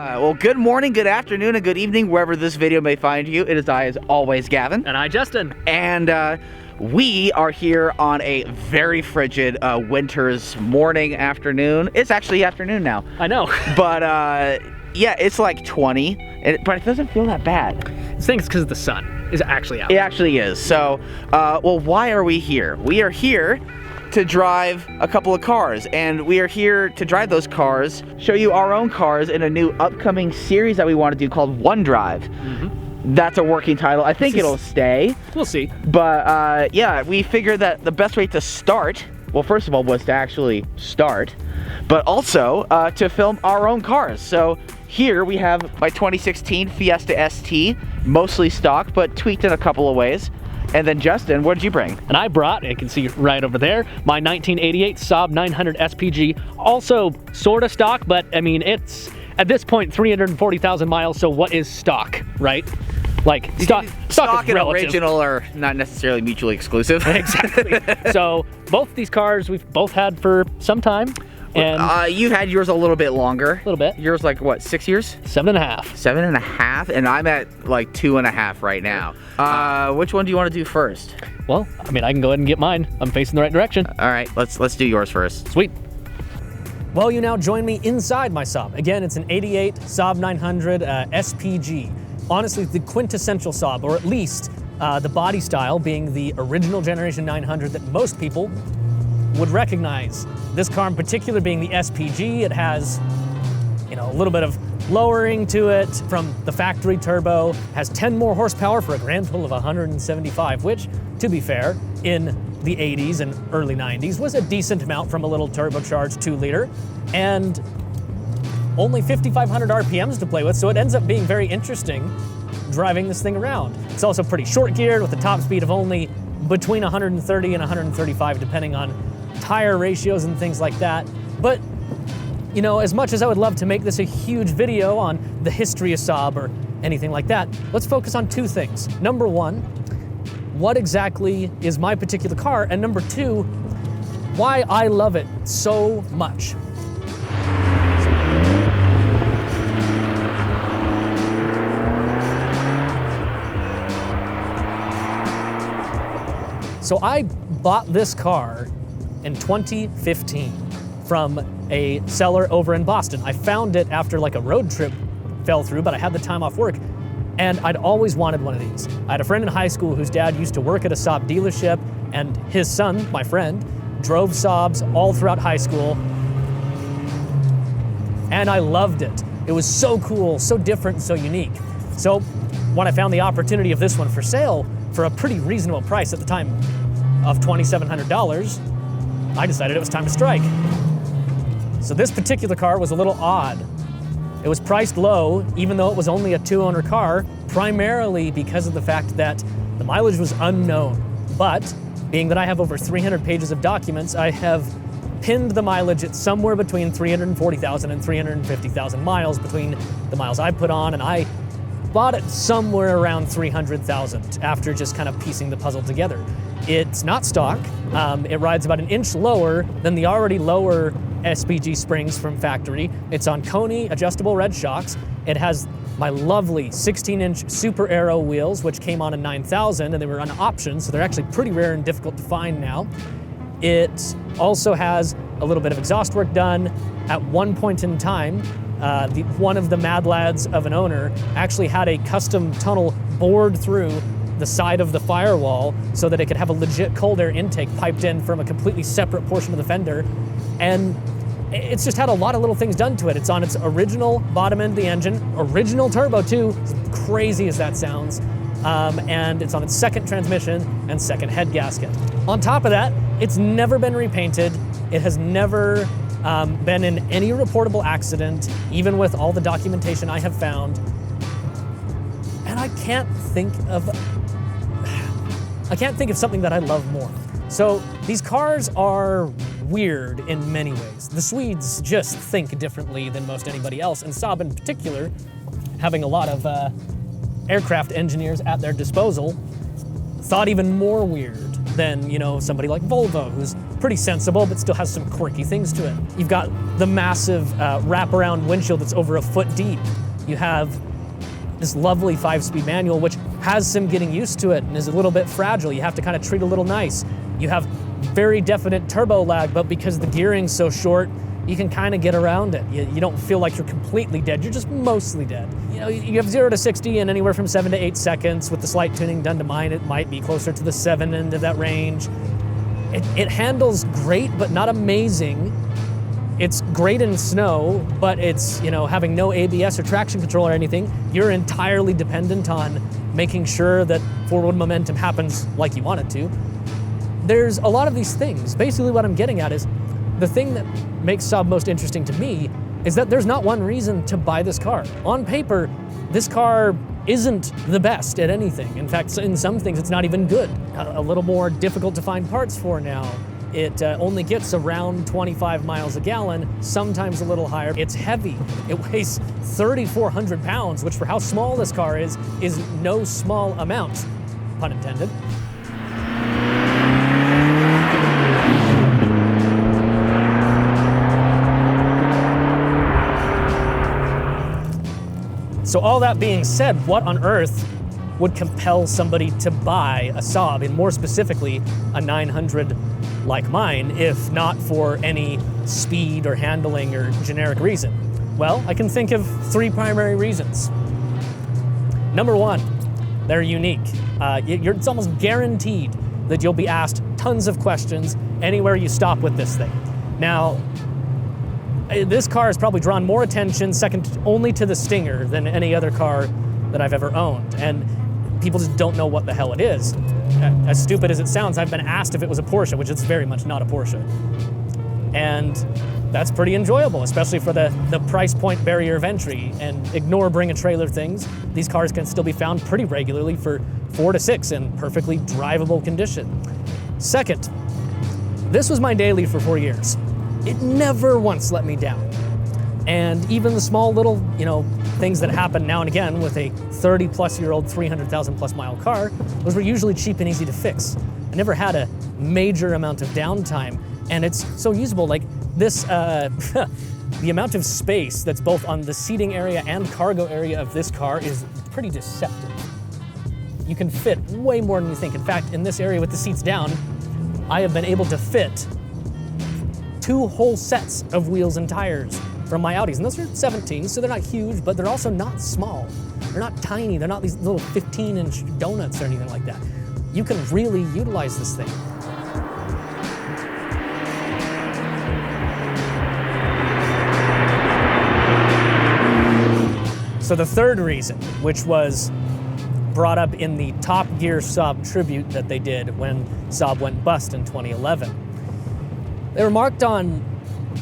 Well, good morning, good afternoon, and good evening, wherever this video may find you. It is I, as always, Gavin. And I, Justin. And we are here on a very frigid winter's morning, afternoon. It's actually afternoon now. I know. But yeah, it's like 20, but it doesn't feel that bad. I think it's because the sun is actually out. It actually is. So, well, why are we here? We are here to drive a couple of cars, and we are here to drive those cars, show you our own cars in a new upcoming series that we want to do called OneDrive. Mm-hmm. That's a working title. I think it'll stay. We'll see. But yeah, we figured that the best way to start, well, first of all, was to actually start, but also to film our own cars. So here we have my 2016 Fiesta ST, mostly stock, but tweaked in a couple of ways. And then Justin, what did you bring? And I brought, you can see right over there, my 1988 Saab 900 SPG, also sort of stock, but I mean, it's at this point 340,000 miles, so what is stock, right? Like, stock and relative. Original are not necessarily mutually exclusive. Exactly. So both these cars we've both had for some time. And you've had yours a little bit longer. A little bit. Yours like what, 6 years? 7.5. 7.5, and I'm at like 2.5 right now. Which one do you want to do first? Well, I mean, I can go ahead and get mine. I'm facing the right direction. All right, let's do yours first. Sweet. Well, you now join me inside my Saab. Again, it's an 88 Saab 900 SPG. Honestly, the quintessential Saab, or at least the body style being the original generation 900 that most people would recognize. This car in particular being the SPG, it has, you know, a little bit of lowering to it from the factory turbo, has 10 more horsepower for a grand total of 175, which, to be fair, in the 80s and early 90s was a decent amount from a little turbocharged 2-liter, and only 5,500 RPMs to play with, so it ends up being very interesting driving this thing around. It's also pretty short geared with a top speed of only between 130 and 135, depending on tire ratios and things like that. But, you know, as much as I would love to make this a huge video on the history of Saab or anything like that, let's focus on two things. Number one, what exactly is my particular car? And number two, why I love it so much. So I bought this car in 2015 from a seller over in Boston. I found it after like a road trip fell through, but I had the time off work, and I'd always wanted one of these. I had a friend in high school whose dad used to work at a Saab dealership, and his son, my friend, drove Saabs all throughout high school, and I loved it. It was so cool, so different, so unique. So when I found the opportunity of this one for sale for a pretty reasonable price at the time of $2,700, I decided it was time to strike. So this particular car was a little odd. It was priced low, even though it was only a 2-owner car, primarily because of the fact that the mileage was unknown. But being that I have over 300 pages of documents, I have pinned the mileage at somewhere between 340,000 and 350,000 miles between the miles I put on, and I bought it somewhere around 300,000 after just kind of piecing the puzzle together. It's not stock. It rides about an inch lower than the already lower SPG springs from factory. It's on Coney adjustable red shocks. It has my lovely 16-inch Super Aero wheels, which came on in 9,000, and they were an option, so they're actually pretty rare and difficult to find now. It also has a little bit of exhaust work done. At one point in time, one of the mad lads of an owner actually had a custom tunnel bored through the side of the firewall so that it could have a legit cold air intake piped in from a completely separate portion of the fender. And it's just had a lot of little things done to it. It's on its original bottom end of the engine, original turbo too, as crazy as that sounds. And it's on its second transmission and second head gasket. On top of that, it's never been repainted. It has never been in any reportable accident, even with all the documentation I have found. And I can't think of something that I love more. So these cars are weird in many ways. The Swedes just think differently than most anybody else, and Saab in particular, having a lot of aircraft engineers at their disposal, thought even more weird than, you know, somebody like Volvo, who's pretty sensible, but still has some quirky things to it. You've got the massive wraparound windshield that's over a foot deep. You have this lovely 5-speed manual, which has some getting used to it and is a little bit fragile. You have to kind of treat it a little nice. You have very definite turbo lag, but because the gearing's so short, you can kind of get around it. You don't feel like you're completely dead, you're just mostly dead. You know, you have 0 to 60 in anywhere from 7 to 8 seconds. With the slight tuning done to mine, it might be closer to the 7 end of that range. It handles great, but not amazing. It's great in snow, but it's, you know, having no ABS or traction control or anything, you're entirely dependent on making sure that forward momentum happens like you want it to. There's a lot of these things. Basically what I'm getting at is, the thing that makes Saab most interesting to me is that there's not one reason to buy this car. On paper, this car isn't the best at anything. In fact, in some things, it's not even good. A little more difficult to find parts for now. It only gets around 25 miles a gallon, sometimes a little higher. It's heavy. It weighs 3,400 pounds, which for how small this car is no small amount, pun intended. So all that being said, what on earth would compel somebody to buy a Saab, and more specifically, a 900 like mine, if not for any speed or handling or generic reason? Well, I can think of 3 primary reasons. Number 1, they're unique. It's almost guaranteed that you'll be asked tons of questions anywhere you stop with this thing. Now, this car has probably drawn more attention, second only to the Stinger, than any other car that I've ever owned. And people just don't know what the hell it is. As stupid as it sounds, I've been asked if it was a Porsche, which it's very much not a Porsche. And that's pretty enjoyable, especially for the price point barrier of entry. And ignore bring a trailer things. These cars can still be found pretty regularly for 4 to 6 in perfectly drivable condition. Second, this was my daily for 4 years. It never once let me down. And even the small little, things that happen now and again with a 30-plus-year-old, 300,000-plus mile car, those were usually cheap and easy to fix. I never had a major amount of downtime, and it's so usable. Like this, the amount of space that's both on the seating area and cargo area of this car is pretty deceptive. You can fit way more than you think. In fact, in this area with the seats down, I have been able to fit 2 whole sets of wheels and tires from my Audis. And those are 17, so they're not huge, but they're also not small. They're not tiny. They're not these little 15-inch donuts or anything like that. You can really utilize this thing. So the third reason, which was brought up in the Top Gear Saab tribute that they did when Saab went bust in 2011. They remarked on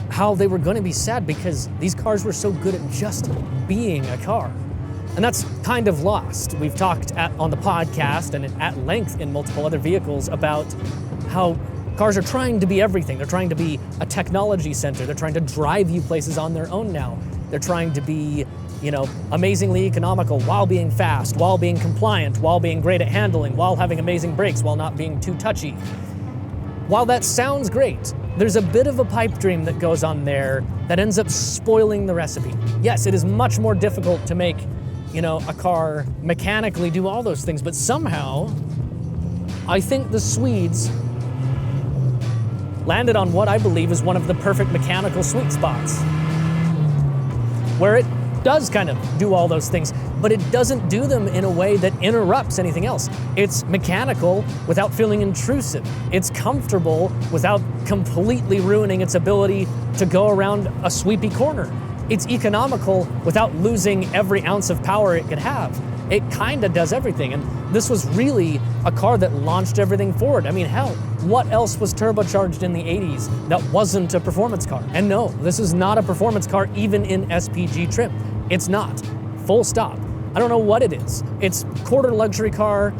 how they were going to be sad because these cars were so good at just being a car. And that's kind of lost. We've talked on the podcast and at length in multiple other vehicles about how cars are trying to be everything. They're trying to be a technology center. They're trying to drive you places on their own now. They're trying to be, amazingly economical while being fast, while being compliant, while being great at handling, while having amazing brakes, while not being too touchy. While that sounds great, there's a bit of a pipe dream that goes on there that ends up spoiling the recipe. Yes, it is much more difficult to make, a car mechanically do all those things, but somehow, I think the Swedes landed on what I believe is one of the perfect mechanical sweet spots, where it does kind of do all those things, but it doesn't do them in a way that interrupts anything else. It's mechanical without feeling intrusive. It's comfortable without completely ruining its ability to go around a sweepy corner. It's economical without losing every ounce of power it could have. It kind of does everything, and this was really a car that launched everything forward. I mean, hell, what else was turbocharged in the 80s that wasn't a performance car? And no, this is not a performance car even in SPG trim. It's not. Full stop. I don't know what it is. It's quarter luxury car,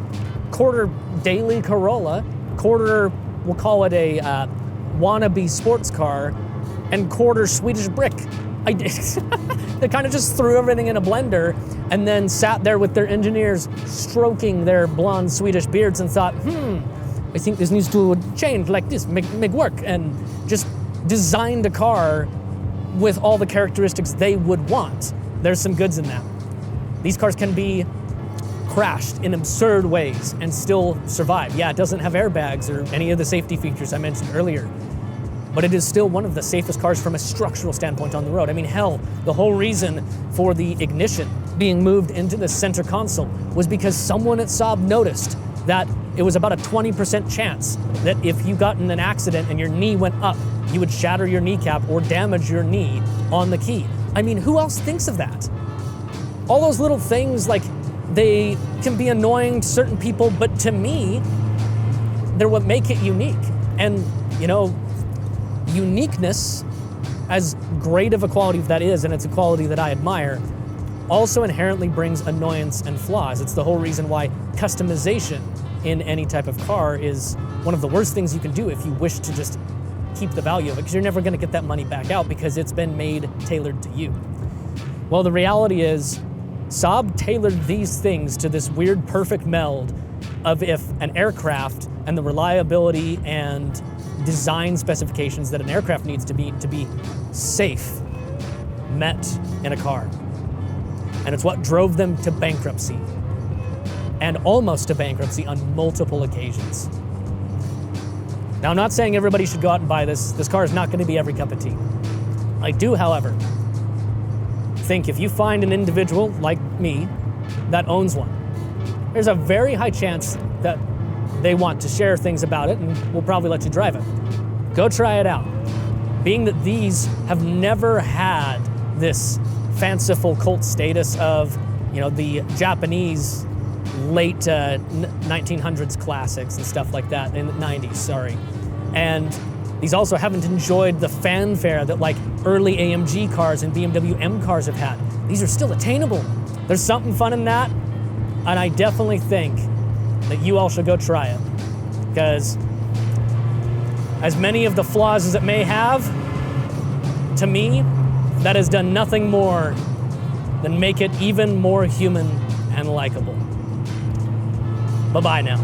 quarter daily Corolla, quarter, we'll call it a wannabe sports car, and quarter Swedish brick. They kind of just threw everything in a blender and then sat there with their engineers stroking their blonde Swedish beards and thought, I think this needs to change like this, make work, and just designed a car with all the characteristics they would want. There's some goods in that. These cars can be crashed in absurd ways and still survive. Yeah, it doesn't have airbags or any of the safety features I mentioned earlier, but it is still one of the safest cars from a structural standpoint on the road. I mean, hell, the whole reason for the ignition being moved into the center console was because someone at Saab noticed that it was about a 20% chance that if you got in an accident and your knee went up, you would shatter your kneecap or damage your knee on the key. I mean, who else thinks of that? All those little things, like, they can be annoying to certain people, but to me, they're what make it unique. And, you know, uniqueness, as great of a quality that is, and it's a quality that I admire, also inherently brings annoyance and flaws. It's the whole reason why customization in any type of car is one of the worst things you can do if you wish to just keep the value of it, because you're never going to get that money back out because it's been made tailored to you. Well, the reality is, Saab tailored these things to this weird perfect meld of if an aircraft and the reliability and design specifications that an aircraft needs to be safe met in a car. And it's what drove them to bankruptcy, and almost to bankruptcy on multiple occasions. Now, I'm not saying everybody should go out and buy this. This car is not going to be every cup of tea. I do, however, think if you find an individual like me that owns one, there's a very high chance that they want to share things about it and will probably let you drive it. Go try it out. Being that these have never had this fanciful cult status of, you know, the Japanese late 1900s classics and stuff like that, in the 90s, sorry. And these also haven't enjoyed the fanfare that like early AMG cars and BMW M cars have had. These are still attainable. There's something fun in that, and I definitely think that you all should go try it, because as many of the flaws as it may have, to me, that has done nothing more than make it even more human and likable. Bye-bye now.